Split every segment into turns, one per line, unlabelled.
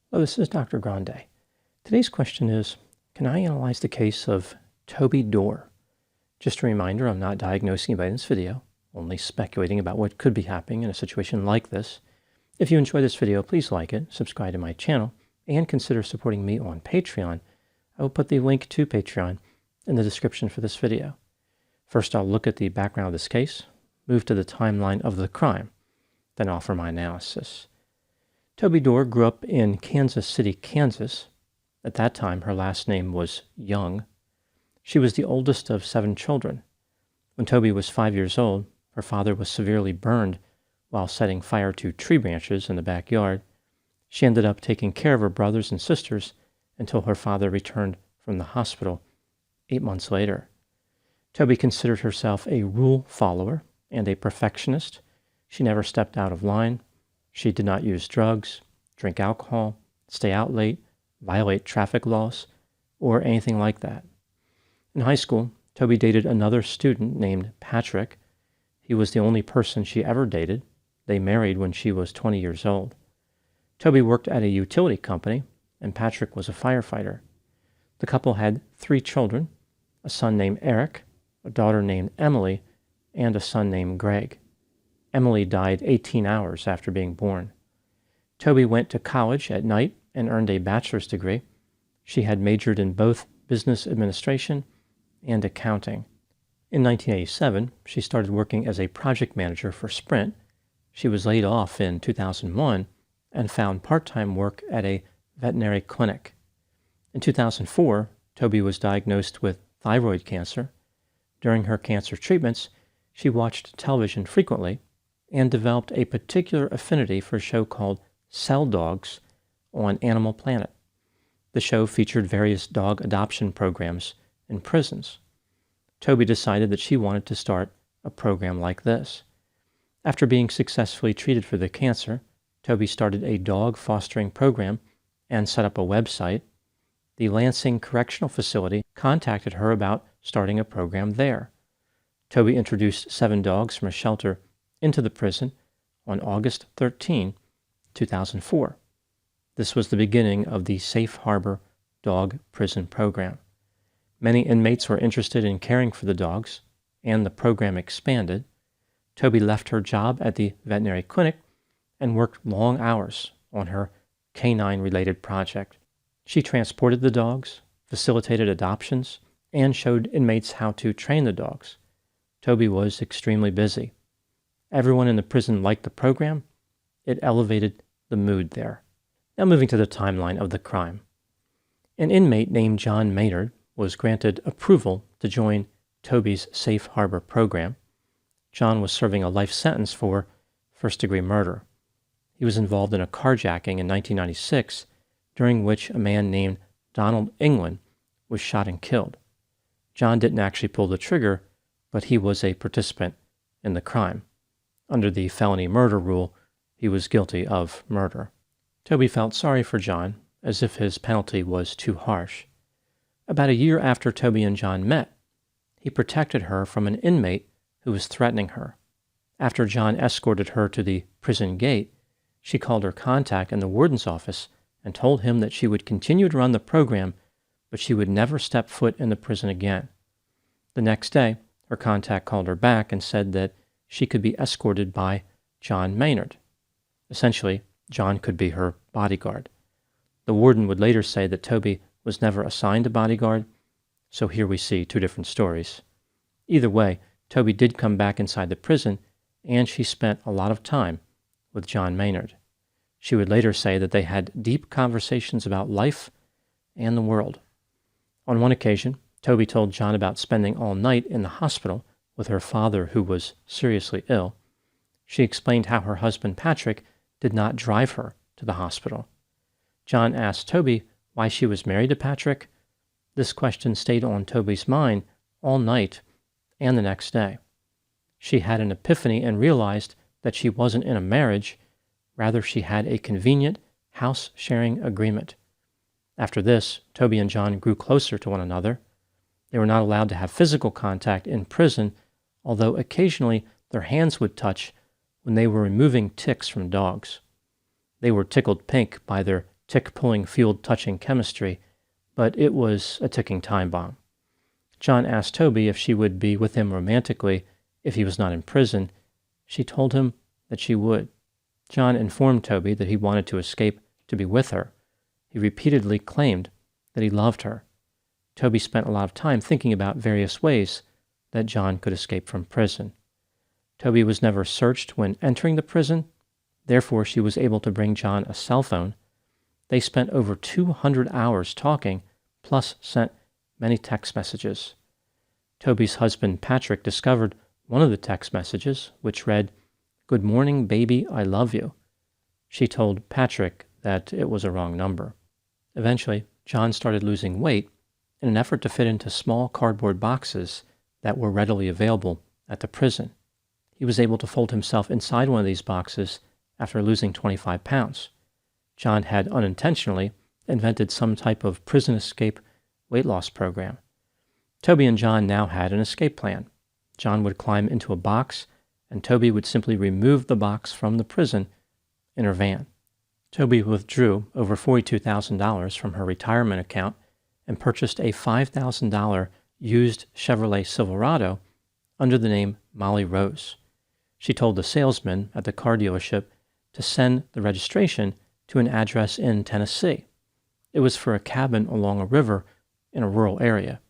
Hello, this is Dr. Grande. Today's question is, can I analyze the case of Toby Dorr? Just a reminder, I'm not diagnosing anybody in this video, only speculating about what could be happening in a situation like this. If you enjoy this video, please like it, subscribe to my channel, and consider supporting me on Patreon. I will put the link to Patreon in the description for this video. First, I'll look at the background of this case, move to the timeline of the crime, then offer my analysis. Toby Dorr grew up in Kansas City, Kansas. At that time, her last name was Young. She was the oldest of 7 children. When Toby was 5 years old, her father was severely burned while setting fire to tree branches in the backyard. She ended up taking care of her brothers and sisters until her father returned from the hospital 8 months later. Toby considered herself a rule follower and a perfectionist. She never stepped out of line. She did not use drugs, drink alcohol, stay out late, violate traffic laws, or anything like that. In high school, Toby dated another student named Patrick. He was the only person she ever dated. They married when she was 20 years old. Toby worked at a utility company, and Patrick was a firefighter. The couple had 3 children, a son named Eric, a daughter named Emily, and a son named Greg. Emily died 18 hours after being born. Toby went to college at night and earned a bachelor's degree. She had majored in both business administration and accounting. In 1987, she started working as a project manager for Sprint. She was laid off in 2001 and found part-time work at a veterinary clinic. In 2004, Toby was diagnosed with thyroid cancer. During her cancer treatments, she watched television frequently and developed a particular affinity for a show called Cell Dogs on Animal Planet. The show featured various dog adoption programs in prisons. Toby decided that she wanted to start a program like this. After being successfully treated for the cancer, Toby started a dog fostering program and set up a website. The Lansing Correctional Facility contacted her about starting a program there. Toby introduced 7 dogs from a shelter into the prison on August 13, 2004. This was the beginning of the Safe Harbor Dog Prison Program. Many inmates were interested in caring for the dogs, and the program expanded. Toby left her job at the veterinary clinic and worked long hours on her canine-related project. She transported the dogs, facilitated adoptions, and showed inmates how to train the dogs. Toby was extremely busy. Everyone in the prison liked the program. It elevated the mood there. Now moving to the timeline of the crime. An inmate named John Maynard was granted approval to join Toby's Safe Harbor program. John was serving a life sentence for first-degree murder. He was involved in a carjacking in 1996, during which a man named Donald England was shot and killed. John didn't actually pull the trigger, but he was a participant in the crime. Under the felony murder rule, he was guilty of murder. Toby felt sorry for John, as if his penalty was too harsh. About a year after Toby and John met, he protected her from an inmate who was threatening her. After John escorted her to the prison gate, she called her contact in the warden's office and told him that she would continue to run the program, but she would never step foot in the prison again. The next day, her contact called her back and said that she could be escorted by John Maynard. Essentially, John could be her bodyguard. The warden would later say that Toby was never assigned a bodyguard, so here we see 2 different stories. Either way, Toby did come back inside the prison, and she spent a lot of time with John Maynard. She would later say that they had deep conversations about life and the world. On one occasion, Toby told John about spending all night in the hospital with her father, who was seriously ill. She explained how her husband Patrick did not drive her to the hospital. John asked Toby why she was married to Patrick. This question stayed on Toby's mind all night and the next day. She had an epiphany and realized that she wasn't in a marriage, rather she had a convenient house-sharing agreement. After this, Toby and John grew closer to one another. They were not allowed to have physical contact in prison, although occasionally their hands would touch when they were removing ticks from dogs. They were tickled pink by their tick-pulling, field-touching chemistry, but it was a ticking time bomb. John asked Toby if she would be with him romantically if he was not in prison. She told him that she would. John informed Toby that he wanted to escape to be with her. He repeatedly claimed that he loved her. Toby spent a lot of time thinking about various ways that John could escape from prison. Toby was never searched when entering the prison, therefore she was able to bring John a cell phone. They spent over 200 hours talking, plus sent many text messages. Toby's husband Patrick discovered one of the text messages, which read, "Good morning, baby, I love you." She told Patrick that it was a wrong number. Eventually, John started losing weight in an effort to fit into small cardboard boxes that were readily available at the prison. He was able to fold himself inside one of these boxes after losing 25 pounds. John had unintentionally invented some type of prison escape weight loss program. Toby and John now had an escape plan. John would climb into a box, and Toby would simply remove the box from the prison in her van. Toby withdrew over $42,000 from her retirement account and purchased a $5,000 used Chevrolet Silverado under the name Molly Rose. She told the salesman at the car dealership to send the registration to an address in Tennessee. It was for a cabin along a river in a rural area.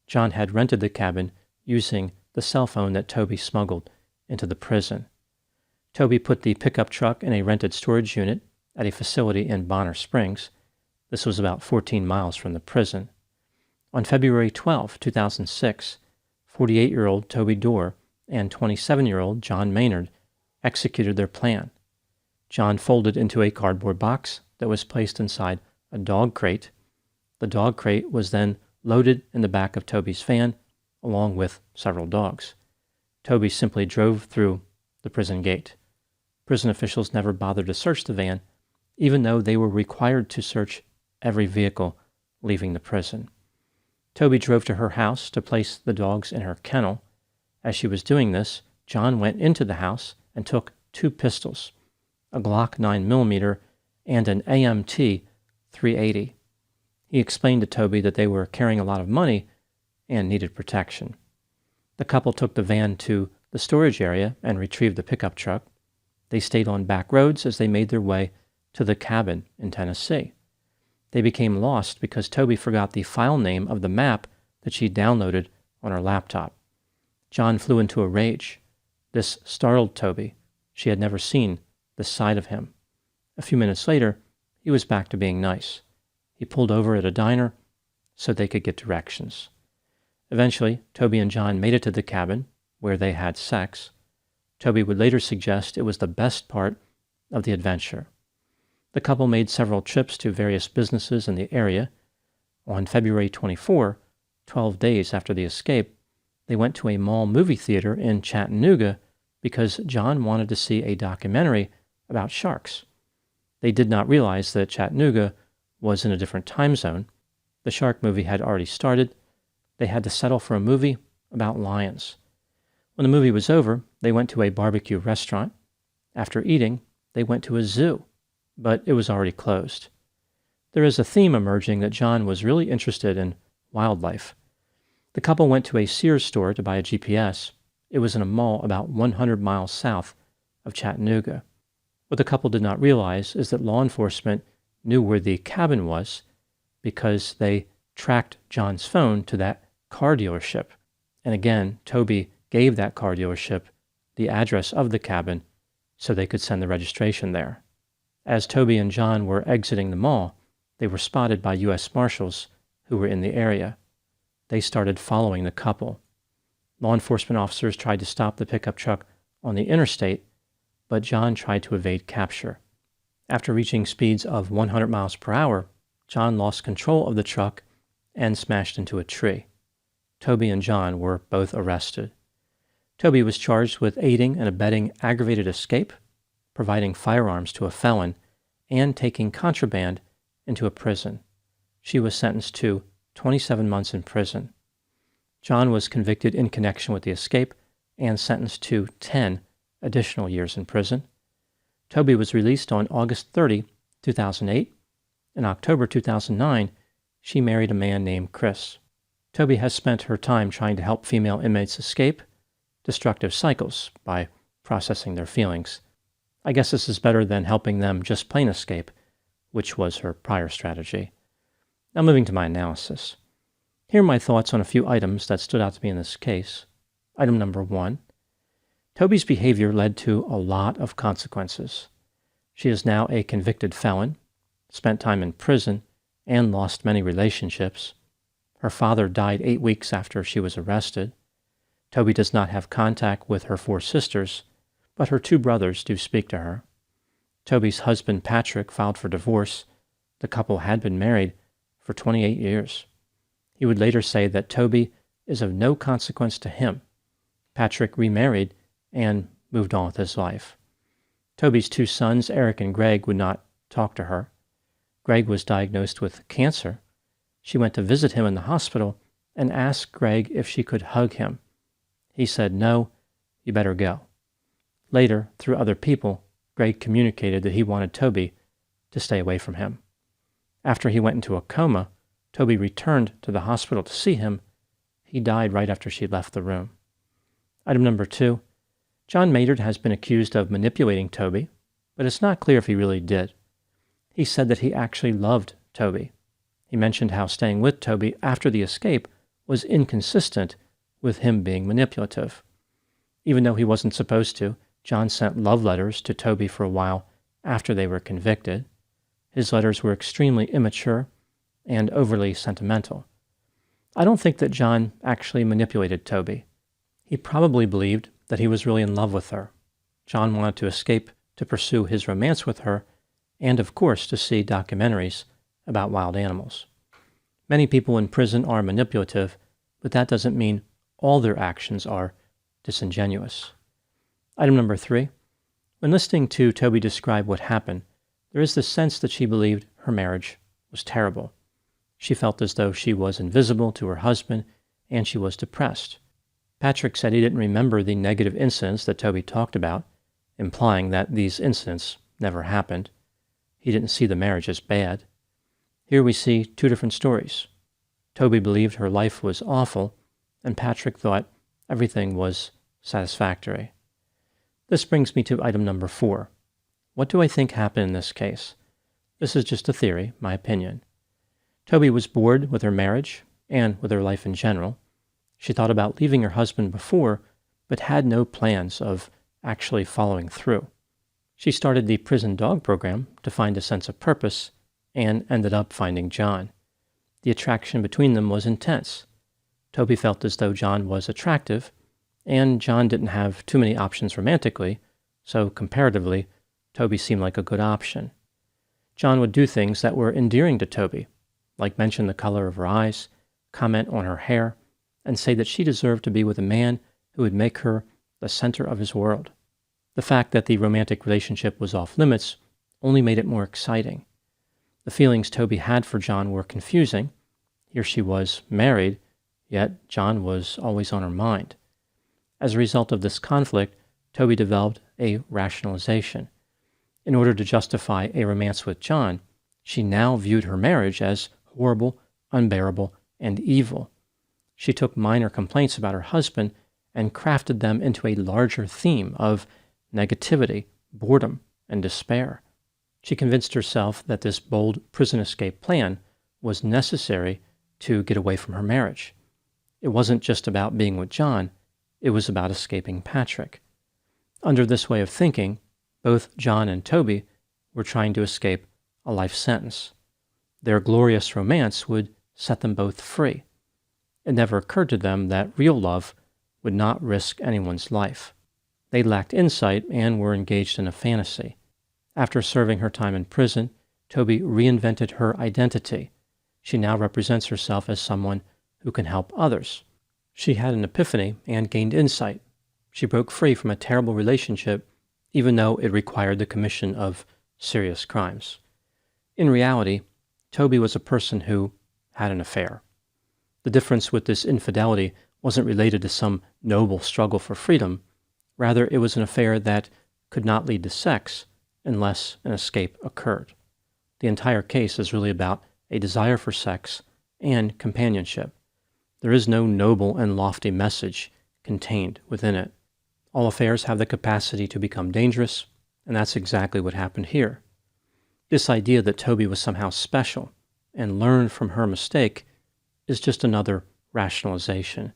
John had rented the cabin using the cell phone that Toby smuggled into the prison. Toby put the pickup truck in a rented storage unit at a facility in Bonner Springs. This was about 14 miles from the prison. On February 12, 2006, 48-year-old Toby Dorr and 27-year-old John Maynard executed their plan. John folded into a cardboard box that was placed inside a dog crate. The dog crate was then loaded in the back of Toby's van, along with several dogs. Toby simply drove through the prison gate. Prison officials never bothered to search the van, even though they were required to search every vehicle leaving the prison. Toby drove to her house to place the dogs in her kennel. As she was doing this, John went into the house and took 2 pistols, a Glock 9mm and an AMT 380. He explained to Toby that they were carrying a lot of money and needed protection. The couple took the van to the storage area and retrieved the pickup truck. They stayed on back roads as they made their way to the cabin in Tennessee. They became lost because Toby forgot the file name of the map that she downloaded on her laptop. John flew into a rage. This startled Toby. She had never seen this side of him. A few minutes later, he was back to being nice. He pulled over at a diner so they could get directions. Eventually, Toby and John made it to the cabin, where they had sex. Toby would later suggest it was the best part of the adventure. The couple made several trips to various businesses in the area. On February 24, 12 days after the escape, they went to a mall movie theater in Chattanooga because John wanted to see a documentary about sharks. They did not realize that Chattanooga was in a different time zone. The shark movie had already started. They had to settle for a movie about lions. When the movie was over, they went to a barbecue restaurant. After eating, they went to a zoo, but it was already closed. There is a theme emerging that John was really interested in wildlife. The couple went to a Sears store to buy a GPS. It was in a mall about 100 miles south of Chattanooga. What the couple did not realize is that law enforcement knew where the cabin was because they tracked John's phone to that car dealership. And again, Toby gave that car dealership the address of the cabin so they could send the registration there. As Toby and John were exiting the mall, they were spotted by U.S. Marshals who were in the area. They started following the couple. Law enforcement officers tried to stop the pickup truck on the interstate, but John tried to evade capture. After reaching speeds of 100 miles per hour, John lost control of the truck and smashed into a tree. Toby and John were both arrested. Toby was charged with aiding and abetting aggravated escape, providing firearms to a felon, and taking contraband into a prison. She was sentenced to 27 months in prison. John was convicted in connection with the escape and sentenced to 10 additional years in prison. Toby was released on August 30, 2008, In October 2009, she married a man named Chris. Toby has spent her time trying to help female inmates escape destructive cycles by processing their feelings. I guess this is better than helping them just plain escape, which was her prior strategy. Now moving to my analysis. Here are my thoughts on a few items that stood out to me in this case. Item number 1. Toby's behavior led to a lot of consequences. She is now a convicted felon, spent time in prison, and lost many relationships. Her father died 8 weeks after she was arrested. Toby does not have contact with her 4 sisters, but her 2 brothers do speak to her. Toby's husband Patrick filed for divorce. The couple had been married for 28 years. He would later say that Toby is of no consequence to him. Patrick remarried and moved on with his life. Toby's 2 sons, Eric and Greg, would not talk to her. Greg was diagnosed with cancer. She went to visit him in the hospital and asked Greg if she could hug him. He said, "No, you better go." Later, through other people, Greg communicated that he wanted Toby to stay away from him. After he went into a coma, Toby returned to the hospital to see him. He died right after she left the room. Item number 2. John Maynard has been accused of manipulating Toby, but it's not clear if he really did. He said that he actually loved Toby. He mentioned how staying with Toby after the escape was inconsistent with him being manipulative. Even though he wasn't supposed to, John sent love letters to Toby for a while after they were convicted. His letters were extremely immature and overly sentimental. I don't think that John actually manipulated Toby. He probably believed that he was really in love with her. John wanted to escape to pursue his romance with her and, of course, to see documentaries about wild animals. Many people in prison are manipulative, but that doesn't mean all their actions are disingenuous. Item number 3. When listening to Toby describe what happened, there is the sense that she believed her marriage was terrible. She felt as though she was invisible to her husband, and she was depressed. Patrick said he didn't remember the negative incidents that Toby talked about, implying that these incidents never happened. He didn't see the marriage as bad. Here we see 2 different stories. Toby believed her life was awful, and Patrick thought everything was satisfactory. This brings me to item number 4. What do I think happened in this case? This is just a theory, my opinion. Toby was bored with her marriage and with her life in general. She thought about leaving her husband before, but had no plans of actually following through. She started the prison dog program to find a sense of purpose and ended up finding John. The attraction between them was intense. Toby felt as though John was attractive, and John didn't have too many options romantically, so comparatively, Toby seemed like a good option. John would do things that were endearing to Toby, like mention the color of her eyes, comment on her hair, and say that she deserved to be with a man who would make her the center of his world. The fact that the romantic relationship was off limits only made it more exciting. The feelings Toby had for John were confusing. Here she was married, yet John was always on her mind. As a result of this conflict, Toby developed a rationalization. In order to justify a romance with John, she now viewed her marriage as horrible, unbearable, and evil. She took minor complaints about her husband and crafted them into a larger theme of negativity, boredom, and despair. She convinced herself that this bold prison escape plan was necessary to get away from her marriage. It wasn't just about being with John, it was about escaping Patrick. Under this way of thinking, both John and Toby were trying to escape a life sentence. Their glorious romance would set them both free. It never occurred to them that real love would not risk anyone's life. They lacked insight and were engaged in a fantasy. After serving her time in prison, Toby reinvented her identity. She now represents herself as someone who can help others. She had an epiphany and gained insight. She broke free from a terrible relationship, even though it required the commission of serious crimes. In reality, Toby was a person who had an affair. The difference with this infidelity wasn't related to some noble struggle for freedom. Rather, it was an affair that could not lead to sex unless an escape occurred. The entire case is really about a desire for sex and companionship. There is no noble and lofty message contained within it. All affairs have the capacity to become dangerous, and that's exactly what happened here. This idea that Toby was somehow special and learned from her mistake is just another rationalization.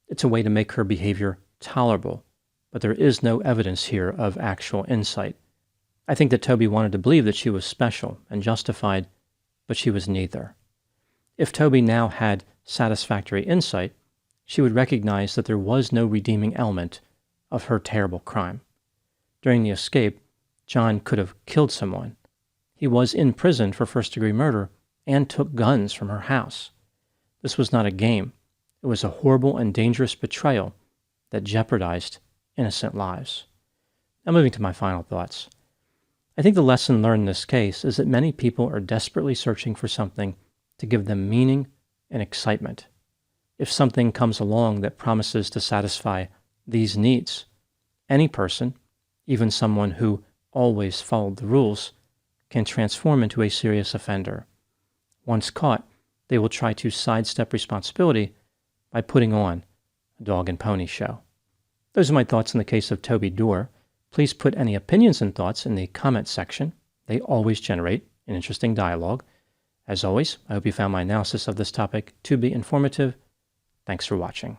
It's a way to make her behavior tolerable, but there is no evidence here of actual insight. I think that Toby wanted to believe that she was special and justified, but she was neither. If Toby now had satisfactory insight, she would recognize that there was no redeeming element of her terrible crime. During the escape, John could have killed someone. He was in prison for first-degree murder and took guns from her house. This was not a game. It was a horrible and dangerous betrayal that jeopardized innocent lives. Now moving to my final thoughts. I think the lesson learned in this case is that many people are desperately searching for something to give them meaning and excitement. If something comes along that promises to satisfy these needs, any person, even someone who always followed the rules, can transform into a serious offender. Once caught, they will try to sidestep responsibility by putting on a dog and pony show. Those are my thoughts in the case of Toby Dorr. Please put any opinions and thoughts in the comment section. They always generate an interesting dialogue. As always, I hope you found my analysis of this topic to be informative. Thanks for watching.